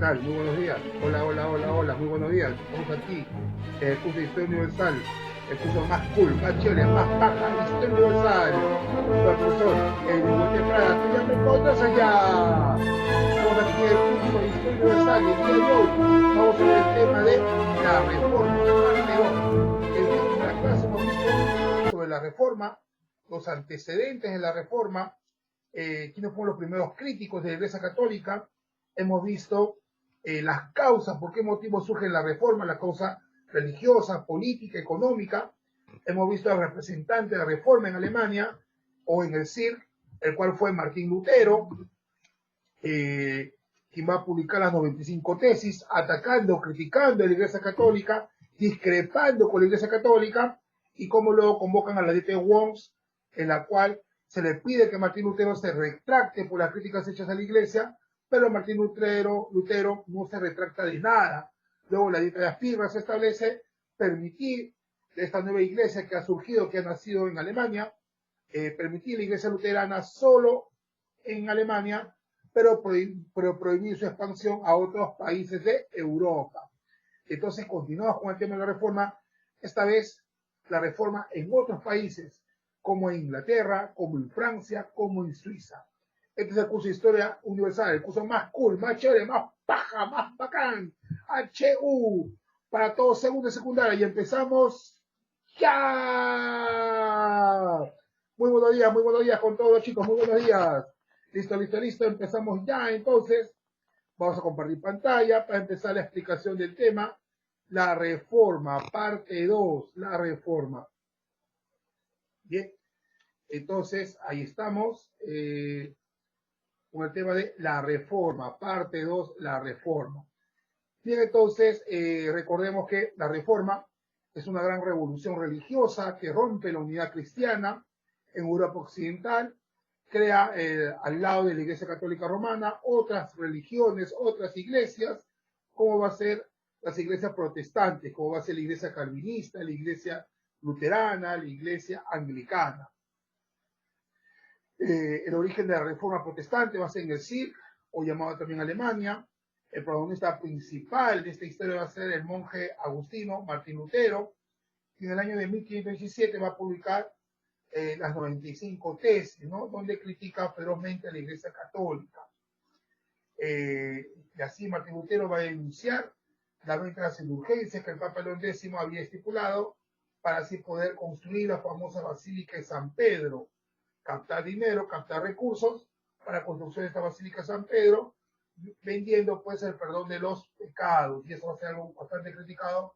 tal? Muy buenos días. Hola, hola, hola, hola, muy buenos días. Estamos aquí, el curso de Historia Universal, el curso más cool, más chévere, más paja, Historia Universal. Con el profesor Huete Prada, tú ya me conoces ya. Estamos aquí en el curso de Historia Universal y el día de hoy vamos a ver el tema de la reforma, parte 2. En esta primera clase hemos visto sobre la reforma, los antecedentes de la reforma, quiénes fueron los primeros críticos de la Iglesia Católica. Hemos visto las causas, por qué motivo surge la reforma, la causa religiosa, política, económica. Hemos visto al representante de la reforma en Alemania o en el CIRC, el cual fue Martín Lutero, quien va a publicar las 95 tesis, atacando, criticando a la Iglesia Católica, discrepando con la Iglesia Católica, y cómo luego convocan a la Dieta de Worms, en la cual se le pide que Martín Lutero se retracte por las críticas hechas a la Iglesia, pero Martín Lutero no se retracta de nada. Luego la Dieta de Spira se establece permitir esta nueva iglesia que ha surgido, que ha nacido en Alemania, permitir la iglesia luterana solo en Alemania, pero prohibir su expansión a otros países de Europa. Entonces continuamos con el tema de la reforma, esta vez la reforma en otros países, como en Inglaterra, como en Francia, como en Suiza. Este es el curso de Historia Universal, el curso más cool, más chévere, más paja, más bacán, HU, para todos segundo y secundaria. Y empezamos ya. Muy buenos días con todos los chicos, muy buenos días. Listo, listo, listo, empezamos ya entonces. Vamos a compartir pantalla para empezar la explicación del tema. La reforma, parte 2, la reforma. Bien, entonces ahí estamos con el tema de la reforma, parte 2, la reforma. Bien, entonces recordemos que la reforma es una gran revolución religiosa que rompe la unidad cristiana en Europa Occidental, crea al lado de la Iglesia Católica Romana otras religiones, otras iglesias, como va a ser las iglesias protestantes, como va a ser la iglesia calvinista, la iglesia luterana, la iglesia anglicana. El origen de la reforma protestante va a ser en el CIRC, o llamado también Alemania. El protagonista principal de esta historia va a ser el monje agustino Martín Lutero, que en el año de 1517 va a publicar las 95 tesis, ¿no? Donde critica ferozmente a la Iglesia Católica. Y así Martín Lutero va a denunciar la venta de las indulgencias que el Papa León X había estipulado para así poder construir la famosa Basílica de San Pedro, captar dinero, captar recursos para la construcción de esta Basílica de San Pedro, vendiendo pues el perdón de los pecados, y eso va a ser algo bastante criticado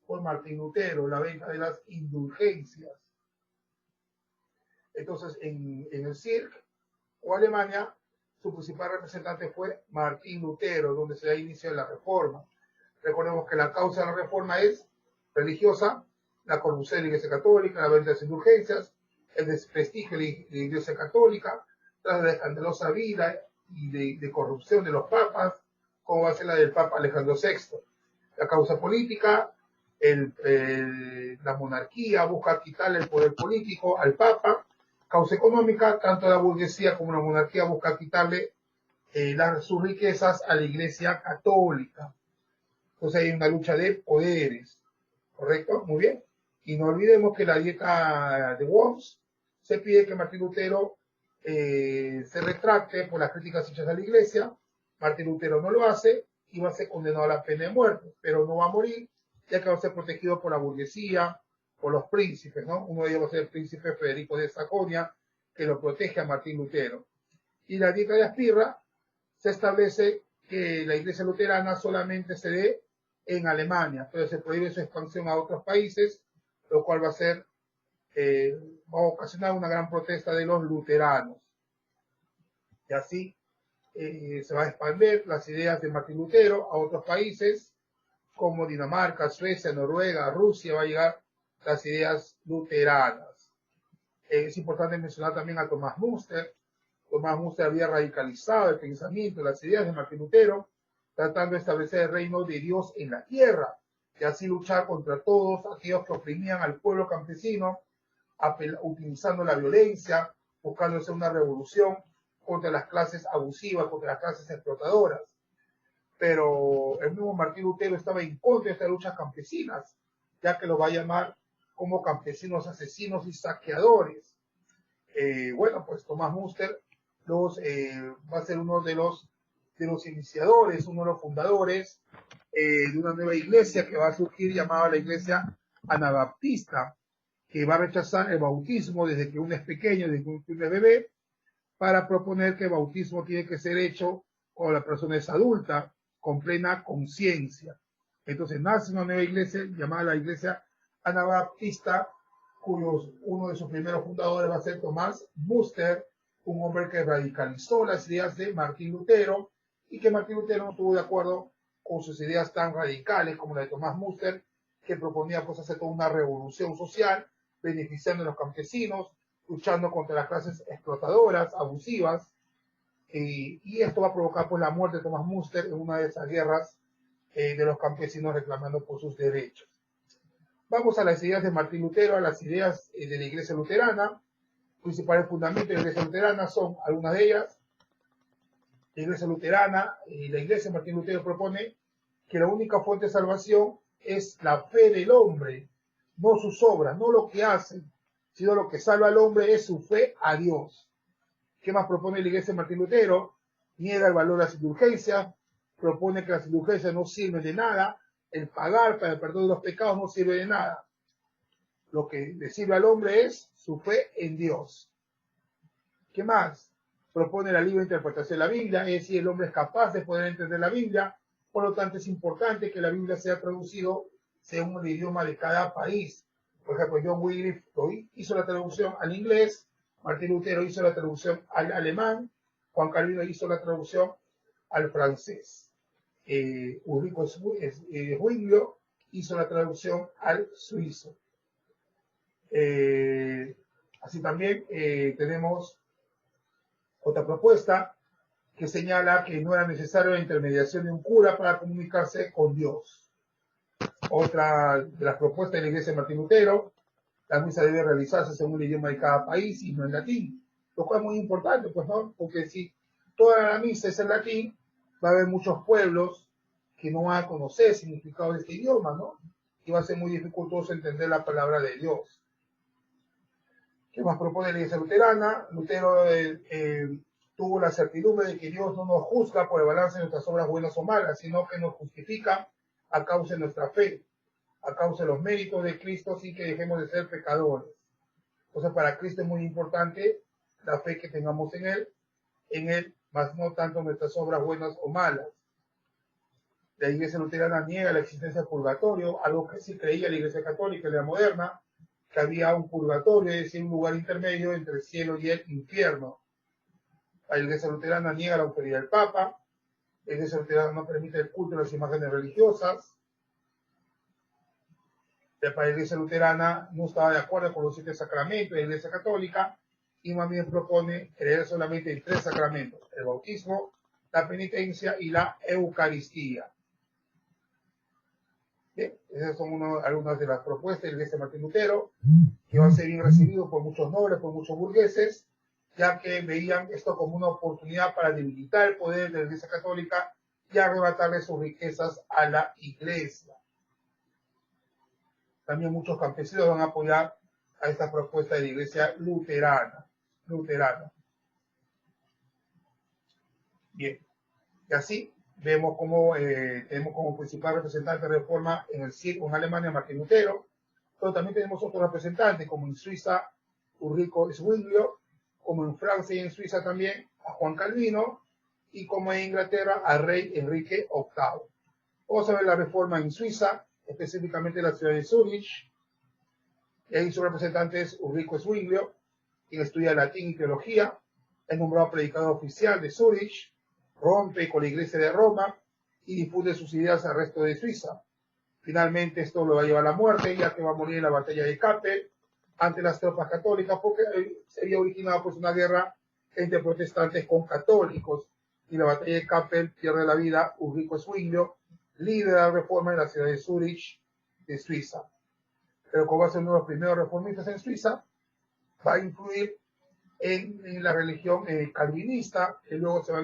por Martín Lutero, la venta de las indulgencias. Entonces, en el CIRC o Alemania, su principal representante fue Martín Lutero, donde se da inicio de la reforma. Recordemos que la causa de la reforma es religiosa, la corrupción de la Iglesia Católica, la venta de las indulgencias, el desprestigio de la Iglesia Católica, tras la escandalosa vida y de corrupción de los papas, como va a ser la del Papa Alejandro VI. La causa política, la monarquía busca quitarle el poder político al Papa. Causa económica, tanto la burguesía como la monarquía busca quitarle sus riquezas a la Iglesia Católica. Entonces hay una lucha de poderes, ¿correcto? Muy bien. Y no olvidemos que la dieta de Worms se pide que Martín Lutero se retracte por las críticas hechas a la Iglesia. Martín Lutero no lo hace y va a ser condenado a la pena de muerte, pero no va a morir, ya que va a ser protegido por la burguesía, por los príncipes, ¿no? Uno de ellos va a ser el príncipe Federico de Sajonia, que lo protege a Martín Lutero. Y la dieta de Aspirra se establece que la iglesia luterana solamente se dé en Alemania, pero se prohíbe su expansión a otros países, lo cual va a ser, va a ocasionar una gran protesta de los luteranos. Y así se va a expandir las ideas de Martín Lutero a otros países, como Dinamarca, Suecia, Noruega, Rusia, va a llegar las ideas luteranas. Es importante mencionar también a Tomás Münster. Tomás Münster había radicalizado el pensamiento, las ideas de Martín Lutero, tratando de establecer el reino de Dios en la tierra, y así luchar contra todos aquellos que oprimían al pueblo campesino, utilizando la violencia, buscando hacer una revolución contra las clases abusivas, contra las clases explotadoras. pero el mismo Martín Lutero estaba en contra de estas luchas campesinas, ya que lo va a llamar como campesinos asesinos y saqueadores. Bueno, pues Tomás Muster va a ser uno de los iniciadores, uno de los fundadores de una nueva iglesia que va a surgir llamada la Iglesia Anabaptista, que va a rechazar el bautismo desde que uno es pequeño, desde que uno es bebé, para proponer que el bautismo tiene que ser hecho cuando la persona es adulta, con plena conciencia. Entonces nace una nueva iglesia llamada la Iglesia Anabaptista, uno de sus primeros fundadores va a ser Tomás Muster, un hombre que radicalizó las ideas de Martín Lutero y que Martín Lutero no estuvo de acuerdo con sus ideas tan radicales como la de Tomás Muster, que proponía pues hacer toda una revolución social, beneficiando a los campesinos, luchando contra las clases explotadoras, abusivas, y esto va a provocar pues la muerte de Tomás Muster en una de esas guerras de los campesinos reclamando por sus derechos. Vamos a las ideas de Martín Lutero, a las ideas de la Iglesia Luterana. Principales fundamentos de la Iglesia Luterana son algunas de ellas. La Iglesia Luterana, la Iglesia Martín Lutero propone que la única fuente de salvación es la fe del hombre, no sus obras, no lo que hace, sino lo que salva al hombre es su fe a Dios. ¿Qué más propone la Iglesia Martín Lutero? Niega el valor de las indulgencias, propone que las indulgencias no sirven de nada, el pagar para el perdón de los pecados no sirve de nada. Lo que le sirve al hombre es su fe en Dios. ¿Qué más? Propone la libre interpretación de la Biblia, es decir, el hombre es capaz de poder entender la Biblia, por lo tanto es importante que la Biblia sea traducido según el idioma de cada país. Por ejemplo, John Wycliffe hizo la traducción al inglés, Martín Lutero hizo la traducción al alemán, Juan Calvino hizo la traducción al francés. Ulrico Zwinglio hizo la traducción al suizo. Así también tenemos otra propuesta que señala que no era necesaria la intermediación de un cura para comunicarse con Dios. Otra de las propuestas de la Iglesia de Martín Lutero, la misa debe realizarse según el idioma de cada país y no en latín, lo cual es muy importante, pues, ¿no? Porque si toda la misa es en latín, va a haber muchos pueblos que no van a conocer el significado de este idioma, ¿no? Y va a ser muy dificultoso entender la palabra de Dios. ¿Qué más propone la Iglesia Luterana? Lutero tuvo la certidumbre de que Dios no nos juzga por el balance de nuestras obras buenas o malas, sino que nos justifica a causa de nuestra fe, a causa de los méritos de Cristo, sin que dejemos de ser pecadores. Entonces, para Cristo es muy importante la fe que tengamos en Él, más no tanto nuestras obras buenas o malas. La Iglesia Luterana niega la existencia del purgatorio, algo que sí creía la Iglesia Católica en la moderna, que había un purgatorio, es decir, un lugar intermedio entre el cielo y el infierno. La Iglesia Luterana niega la autoridad del Papa, la Iglesia Luterana no permite el culto de las imágenes religiosas, la Iglesia Luterana no estaba de acuerdo con los 7 sacramentos de la Iglesia Católica y más bien propone creer solamente en 3 sacramentos, el bautismo, la penitencia y la Eucaristía. Bien, esas son algunas de las propuestas de la Iglesia de Martín Lutero, que van a ser bien recibidos por muchos nobles, por muchos burgueses, ya que veían esto como una oportunidad para debilitar el poder de la Iglesia Católica y arrebatarle sus riquezas a la Iglesia. También muchos campesinos van a apoyar a esta propuesta de la Iglesia luterana. Bien, y así vemos cómo tenemos como principal representante de reforma en el siglo en Alemania Martín Lutero, pero también tenemos otros representantes, como en Suiza Ulrico Zwinglio, como en Francia y en Suiza también a Juan Calvino, y como en Inglaterra al rey Enrique VIII. Vamos a ver la reforma en Suiza, específicamente en la ciudad de Zurich, y ahí su representante es Ulrico Zwinglio, quien estudia latín y teología, es nombrado predicador oficial de Zurich, rompe con la iglesia de Roma y difunde sus ideas al resto de Suiza. Finalmente esto lo va a llevar a la muerte, ya que va a morir en la batalla de Kappel ante las tropas católicas, porque se había originado pues una guerra entre protestantes con católicos, y en la batalla de Kappel pierde la vida Ulrico Zwinglio, líder de la reforma en la ciudad de Zurich, de Suiza. Pero como va a ser uno de los primeros reformistas en Suiza, va a influir en la religión calvinista, que luego se va a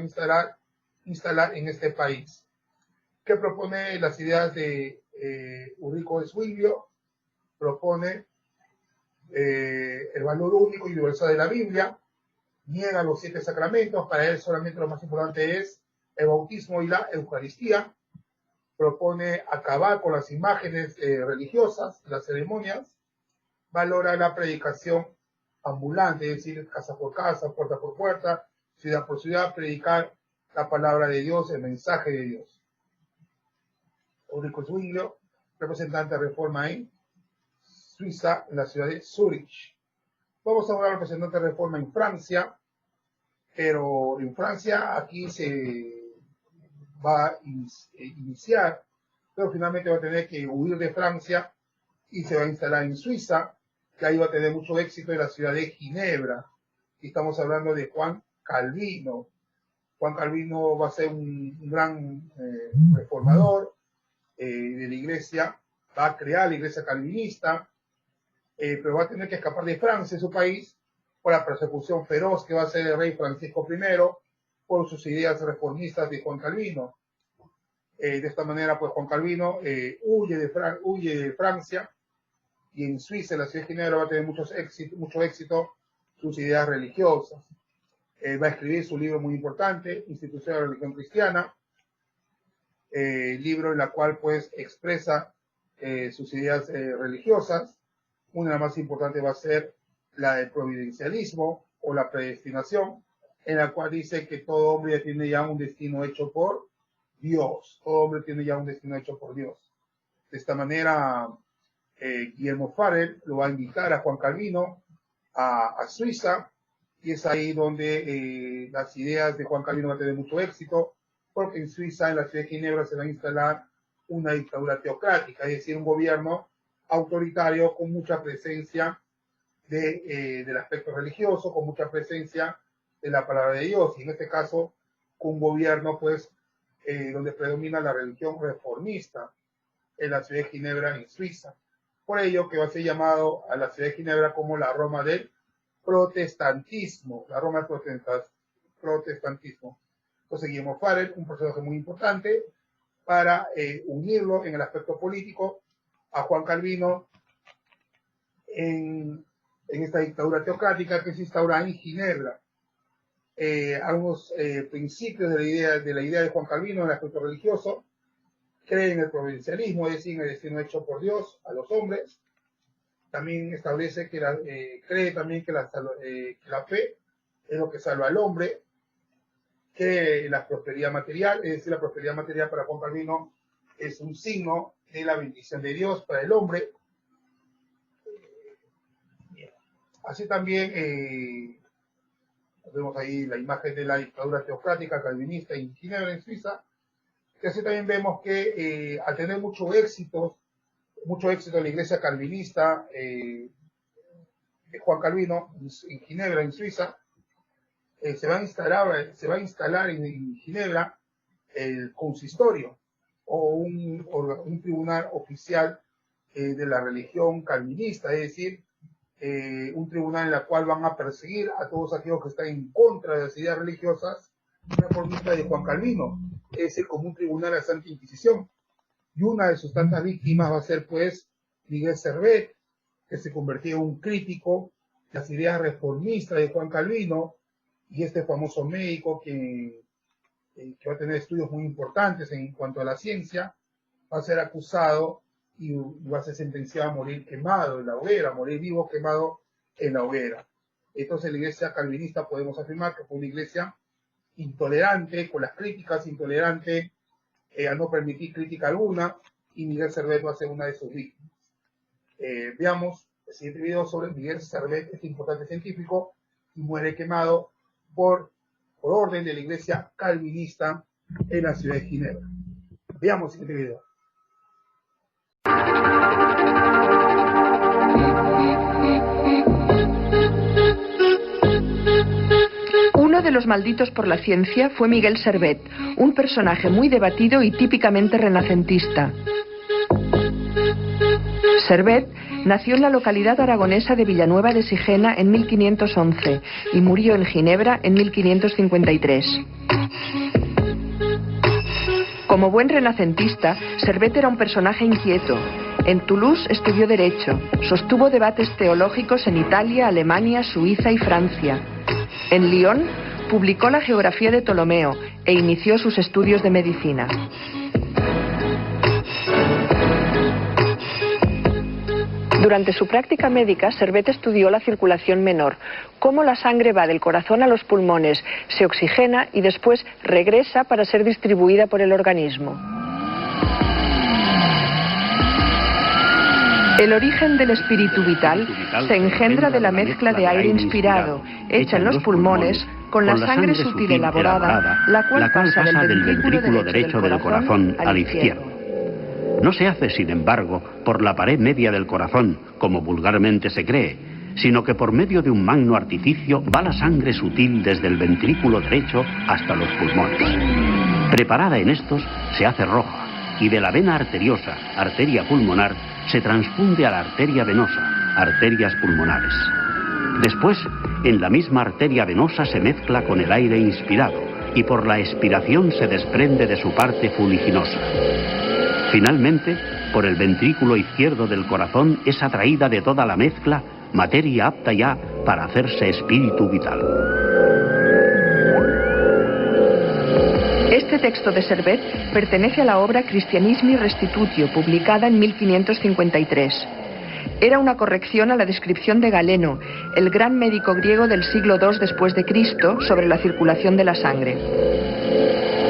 instalar en este país. que propone las ideas de Ulrico de Zwinglio, propone el valor único y universal de la Biblia, niega los 7 sacramentos, para él solamente lo más importante es el bautismo y la Eucaristía, propone acabar con las imágenes religiosas, las ceremonias, valora la predicación ambulante, es decir, casa por casa, puerta por puerta, ciudad por ciudad, predicar la palabra de Dios, el mensaje de Dios. Ulrico Zwinglio, representante de Reforma en Suiza, en la ciudad de Zurich. Vamos a hablar del representante de Reforma en Francia, pero en Francia aquí se va a iniciar, pero finalmente va a tener que huir de Francia y se va a instalar en Suiza, que ahí va a tener mucho éxito en la ciudad de Ginebra. Y estamos hablando de Juan Calvino. Juan Calvino va a ser un gran reformador de la iglesia, va a crear la iglesia calvinista, pero va a tener que escapar de Francia, su país, por la persecución feroz que va a hacer el rey Francisco I por sus ideas reformistas de Juan Calvino. De esta manera, pues Juan Calvino huye de Francia, y en Suiza, en la ciudad de Ginebra, va a tener mucho éxito sus ideas religiosas. Va a escribir su libro muy importante, Institución de la Religión Cristiana, libro en la cual pues expresa sus ideas religiosas. Una de las más importantes va a ser la del providencialismo o la predestinación, en la cual dice que todo hombre tiene ya un destino hecho por Dios. Todo hombre tiene ya un destino hecho por Dios. De esta manera, Guillermo Farel lo va a invitar a Juan Calvino a Suiza, y es ahí donde las ideas de Juan Calvino van a tener mucho éxito, porque en Suiza, en la ciudad de Ginebra, se va a instalar una dictadura teocrática, es decir, un gobierno autoritario con mucha presencia del aspecto religioso, con mucha presencia de la palabra de Dios, y en este caso, con un gobierno pues donde predomina la religión reformista en la ciudad de Ginebra, en Suiza. Por ello que va a ser llamado a la ciudad de Ginebra como la Roma del protestantismo, la Roma del protestantismo. Entonces Guillermo Farel, un personaje muy importante para unirlo en el aspecto político a Juan Calvino en esta dictadura teocrática que se instaura en Ginebra. Algunos principios de la idea de Juan Calvino en el aspecto religioso: cree en el providencialismo, es decir, en el destino hecho por Dios a los hombres. También establece que cree también que la fe es lo que salva al hombre. Cree en la prosperidad material, es decir, la prosperidad material para Juan Calvino es un signo de la bendición de Dios para el hombre. Así también vemos ahí la imagen de la dictadura teocrática calvinista en Ginebra, en Suiza. Y así también vemos que al tener mucho éxito en la iglesia calvinista de Juan Calvino en Ginebra, en Suiza, se va a instalar en Ginebra el consistorio, o un tribunal oficial de la religión calvinista, es decir, un tribunal en el cual van a perseguir a todos aquellos que están en contra de las ideas religiosas reformistas de Juan Calvino, es decir, como un tribunal de Santa Inquisición. Y una de sus tantas víctimas va a ser pues Miguel Servet, que se convirtió en un crítico de las ideas reformistas de Juan Calvino, y este famoso médico que va a tener estudios muy importantes en cuanto a la ciencia, va a ser acusado y va a ser sentenciado a morir quemado en la hoguera, a morir vivo quemado en la hoguera. Entonces la iglesia calvinista podemos afirmar que fue una iglesia intolerante, con las críticas, intolerante a no permitir crítica alguna, y Miguel Servet va a ser una de sus víctimas. Veamos el siguiente video sobre Miguel Servet, este importante científico, y muere quemado por orden de la iglesia calvinista en la ciudad de Ginebra. Veamos el siguiente video. Uno de los malditos por la ciencia fue Miguel Servet, un personaje muy debatido y típicamente renacentista. Servet nació en la localidad aragonesa de Villanueva de Sigena en 1511 y murió en Ginebra en 1553. Como buen renacentista, Servet era un personaje inquieto. En Toulouse estudió Derecho, sostuvo debates teológicos en Italia, Alemania, Suiza y Francia. En Lyon publicó la Geografía de Ptolomeo e inició sus estudios de medicina. Durante su práctica médica, Servet estudió la circulación menor, cómo la sangre va del corazón a los pulmones, se oxigena y después regresa para ser distribuida por el organismo. El origen del espíritu vital se engendra de la mezcla de aire inspirado, hecha en los pulmones, con la sangre sutil elaborada, la cual pasa del ventrículo derecho del corazón al izquierdo. No se hace, sin embargo, por la pared media del corazón, como vulgarmente se cree, sino que por medio de un magno artificio va la sangre sutil desde el ventrículo derecho hasta los pulmones. Preparada en estos, se hace roja, y de la vena arteriosa, arteria pulmonar, se transfunde a la arteria venosa, arterias pulmonares. Después, en la misma arteria venosa se mezcla con el aire inspirado, y por la expiración se desprende de su parte fuliginosa. Finalmente, por el ventrículo izquierdo del corazón es atraída de toda la mezcla materia apta ya para hacerse espíritu vital. Este texto de Servet pertenece a la obra Christianismi Restitutio, publicada en 1553. Era una corrección a la descripción de Galeno, el gran médico griego del siglo II después de Cristo, sobre la circulación de la sangre.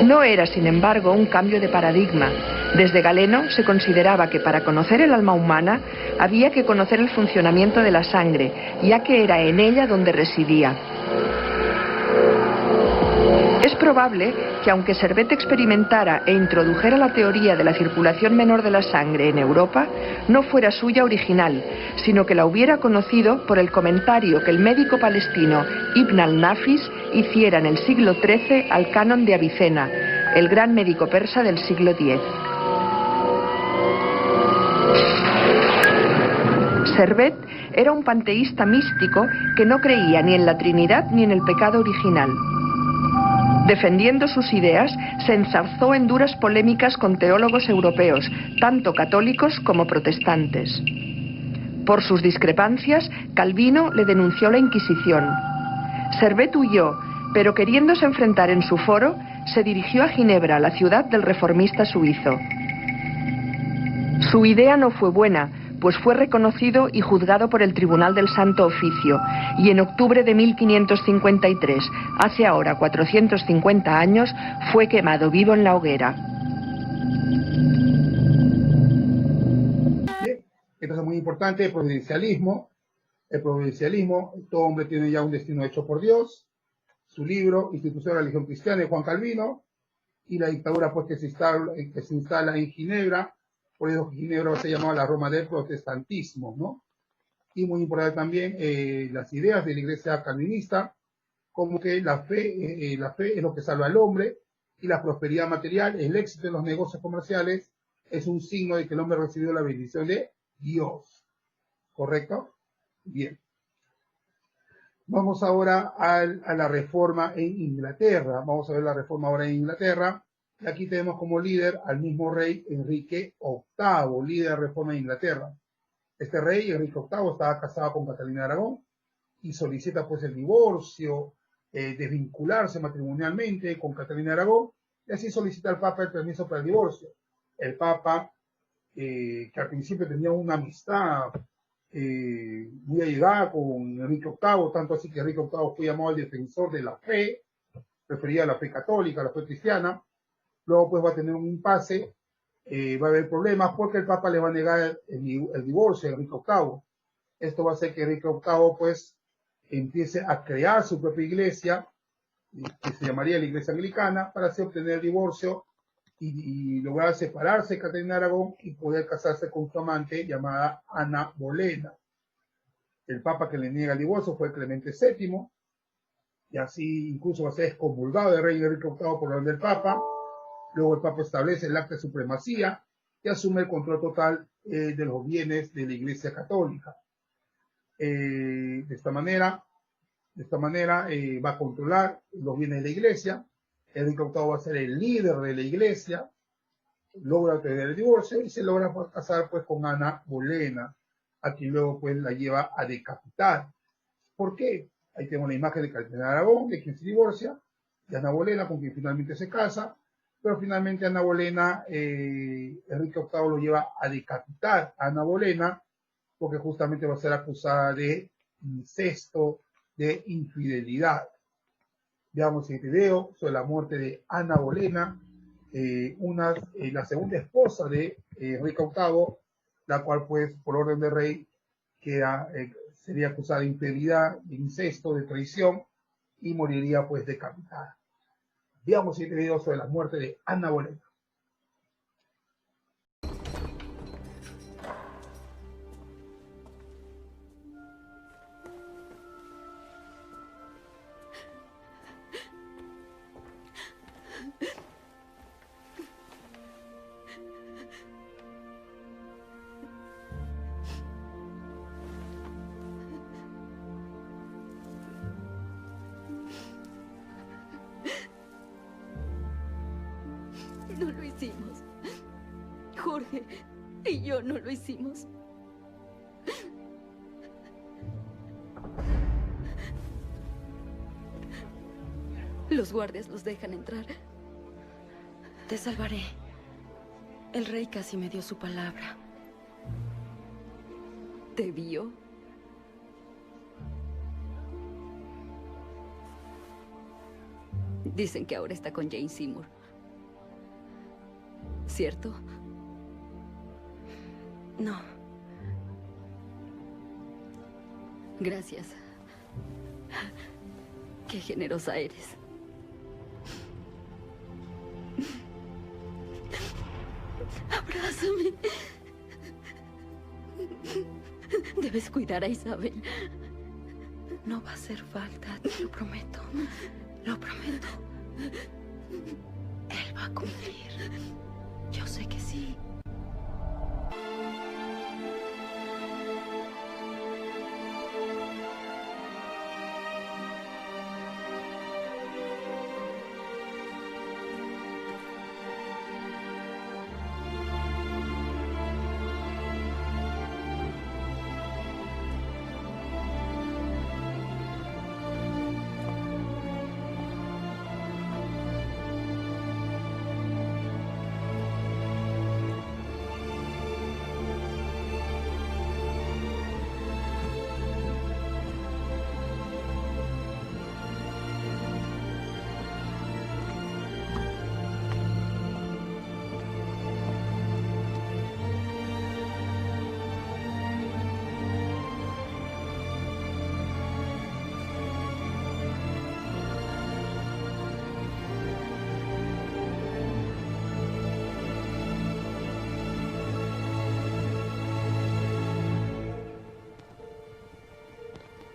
No era, sin embargo, un cambio de paradigma. Desde Galeno se consideraba que para conocer el alma humana había que conocer el funcionamiento de la sangre, ya que era en ella donde residía. Es probable que aunque Servet experimentara e introdujera la teoría de la circulación menor de la sangre en Europa, no fuera suya original, sino que la hubiera conocido por el comentario que el médico palestino Ibn al-Nafis hiciera en el siglo XIII al canon de Avicena, el gran médico persa del siglo X. Servet era un panteísta místico que no creía ni en la Trinidad ni en el pecado original. Defendiendo sus ideas, se enzarzó en duras polémicas con teólogos europeos, tanto católicos como protestantes. Por sus discrepancias, Calvino le denunció la Inquisición. Servet huyó, pero queriéndose enfrentar en su foro, se dirigió a Ginebra, la ciudad del reformista suizo. Su idea no fue buena, pues fue reconocido y juzgado por el Tribunal del Santo Oficio, y en octubre de 1553, hace ahora 450 años, fue quemado vivo en la hoguera. Bien, esto es muy importante, el providencialismo. El providencialismo, todo hombre tiene ya un destino hecho por Dios. Su libro, Institución de la Religión Cristiana, de Juan Calvino, y la dictadura pues, que se instala en Ginebra. Por eso Ginebra se llamaba la Roma del protestantismo, ¿no? Y muy importante también las ideas de la iglesia calvinista, como que la fe es lo que salva al hombre, y la prosperidad material, el éxito en los negocios comerciales, es un signo de que el hombre ha recibido la bendición de Dios. ¿Correcto? Bien. Vamos ahora a la reforma en Inglaterra. Vamos a ver la reforma ahora en Inglaterra. Y aquí tenemos como líder al mismo rey Enrique VIII, líder de reforma en Inglaterra. Este rey, Enrique VIII, estaba casado con Catalina de Aragón y solicita pues el divorcio, desvincularse matrimonialmente con Catalina de Aragón, y así solicita al Papa el permiso para el divorcio. El Papa, que al principio tenía una amistad muy allegada con Enrique VIII, tanto así que Enrique VIII fue llamado el defensor de la fe, prefería la fe católica, la fe cristiana. Luego pues va a tener un impasse, va a haber problemas porque el Papa le va a negar el divorcio a Enrique VIII. Esto va a hacer que Enrique VIII pues empiece a crear su propia iglesia, que se llamaría la Iglesia Anglicana, para así obtener el divorcio y lograr separarse de Catalina de Aragón y poder casarse con su amante llamada Ana Bolena. El Papa que le niega el divorcio fue Clemente VII, y así incluso va a ser excomulgado del rey Enrique VIII por orden del Papa. Luego el Papa establece el acta de supremacía y asume el control total de los bienes de la Iglesia Católica. De esta manera va a controlar los bienes de la Iglesia. Enrique VIII va a ser el líder de la Iglesia, logra obtener el divorcio y se logra casar pues con Ana Bolena, a quien luego pues la lleva a decapitar. ¿Por qué? Ahí tenemos la imagen de Cardenal Aragón, de quien se divorcia, de Ana Bolena, con quien finalmente se casa, pero finalmente Ana Bolena, Enrique VIII lo lleva a decapitar a Ana Bolena, porque justamente va a ser acusada de incesto, de infidelidad. Veamos el video sobre la muerte de Ana Bolena, la segunda esposa de Enrique VIII, la cual pues por orden del rey sería acusada de infidelidad, de incesto, de traición y moriría pues decapitada. Veamos este video sobre la muerte de Ana Bolena. No lo hicimos. Jorge y yo no lo hicimos. Los guardias los dejan entrar. Te salvaré. El rey casi me dio su palabra. ¿Te vio? Dicen que ahora está con Jane Seymour. ¿Cierto? No. Gracias. Qué generosa eres. Abrázame. Debes cuidar a Isabel. No va a hacer falta, te lo prometo. Lo prometo. Él va a cumplir. Yo sé que sí.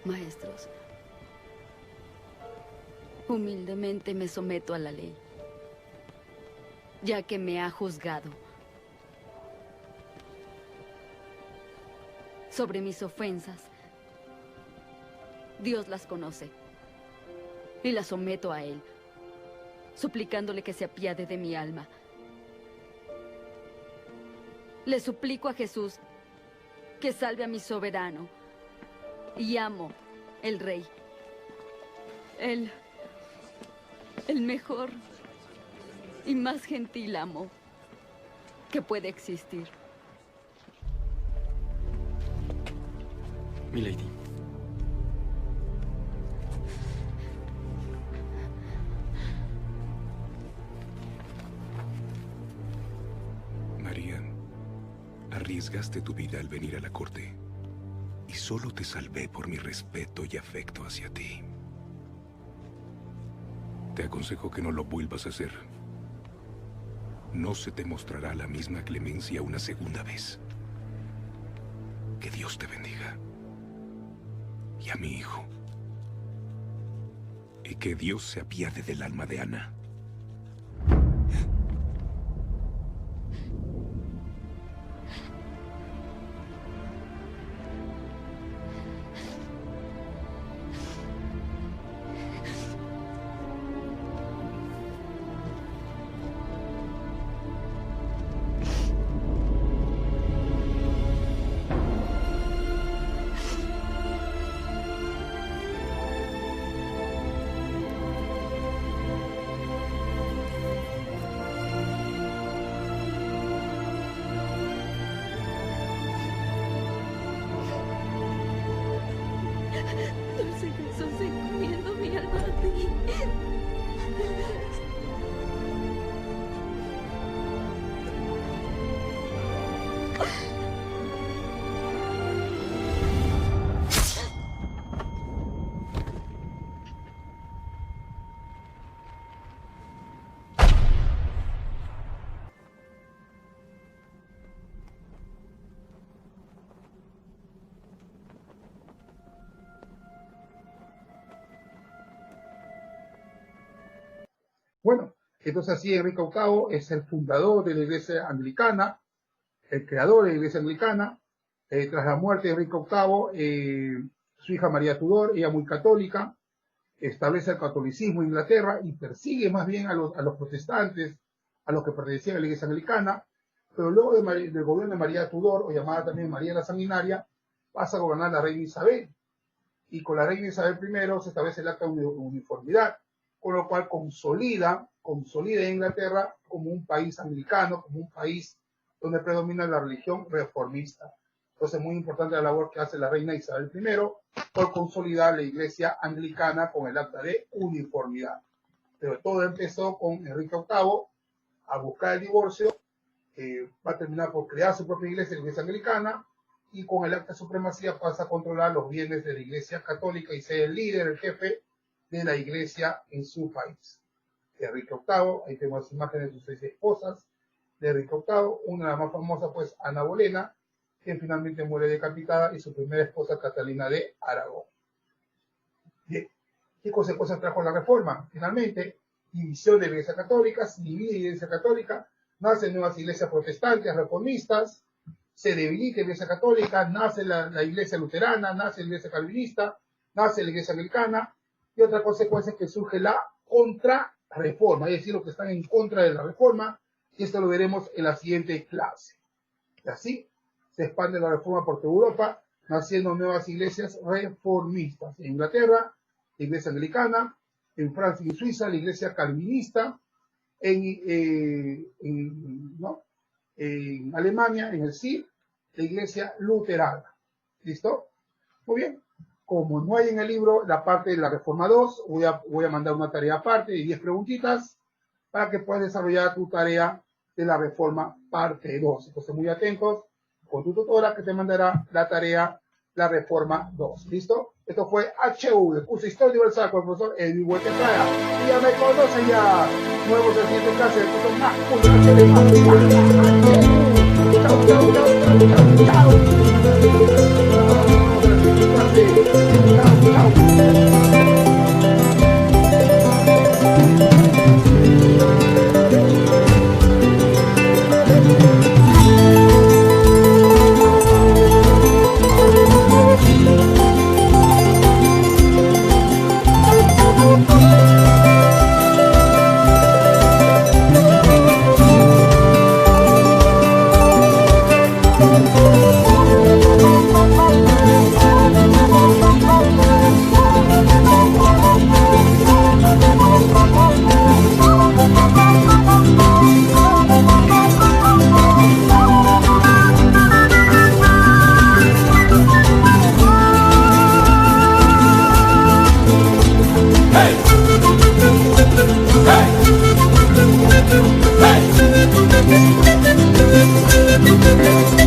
Maestros, humildemente me someto a la ley, ya que me ha juzgado. Sobre mis ofensas, Dios las conoce y las someto a Él, suplicándole que se apiade de mi alma. Le suplico a Jesús que salve a mi soberano y amo el rey. El mejor y más gentil amo que puede existir. Milady. María, arriesgaste tu vida al venir a la corte. Y solo te salvé por mi respeto y afecto hacia ti. Te aconsejo que no lo vuelvas a hacer. No se te mostrará la misma clemencia una segunda vez. Que Dios te bendiga. Y a mi hijo. Y que Dios se apiade del alma de Ana. Dulce Jesús, encomiendo mi alma a ti. Bueno, entonces así Enrique VIII es el fundador de la Iglesia Anglicana, el creador de la Iglesia Anglicana. Tras la muerte de Enrique VIII, su hija María Tudor, ella muy católica, establece el catolicismo en Inglaterra y persigue más bien a los protestantes, a los que pertenecían a la Iglesia Anglicana, pero luego del gobierno de María Tudor, o llamada también María la Sanguinaria, pasa a gobernar la reina Isabel, y con la reina Isabel I se establece el acta de uniformidad, con lo cual consolida a Inglaterra como un país anglicano, como un país donde predomina la religión reformista. Entonces, muy importante la labor que hace la reina Isabel I por consolidar la iglesia anglicana con el acta de uniformidad. Pero todo empezó con Enrique VIII a buscar el divorcio, va a terminar por crear su propia iglesia, la iglesia anglicana, y con el acta de supremacía pasa a controlar los bienes de la iglesia católica y ser el líder, el jefe de la iglesia en su país. Enrique VIII, ahí tenemos las imágenes de sus 6 esposas de Enrique VIII, una de las más famosas pues Ana Bolena, quien finalmente muere decapitada, y su primera esposa Catalina de Aragón. Bien, ¿qué consecuencias trajo la reforma? Finalmente, división de la iglesia católica, se divide la iglesia católica, nacen nuevas iglesias protestantes, reformistas, se debilita la iglesia católica, nace la iglesia luterana, nace la iglesia calvinista, nace la iglesia anglicana, y otra consecuencia es que surge la contrarreforma, es decir, los que están en contra de la reforma, y esto lo veremos en la siguiente clase. Y así se expande la reforma por toda Europa, naciendo nuevas iglesias reformistas. En Inglaterra, la iglesia anglicana; en Francia y Suiza, la iglesia calvinista; en Alemania, en el CIR, la iglesia luterana. ¿Listo? Muy bien. Como no hay en el libro la parte de la Reforma 2, voy a mandar una tarea aparte de 10 preguntitas para que puedas desarrollar tu tarea de la Reforma parte 2. Entonces, muy atentos con tu tutora que te mandará la tarea, la Reforma 2. ¿Listo? Esto fue HU, el curso Historia Universal con el profesor Edwin Huerta. Y ya me conocen ya. Nuevos en la siguiente clase de curso más. Chao, chao, chao, chao, chao, Hey!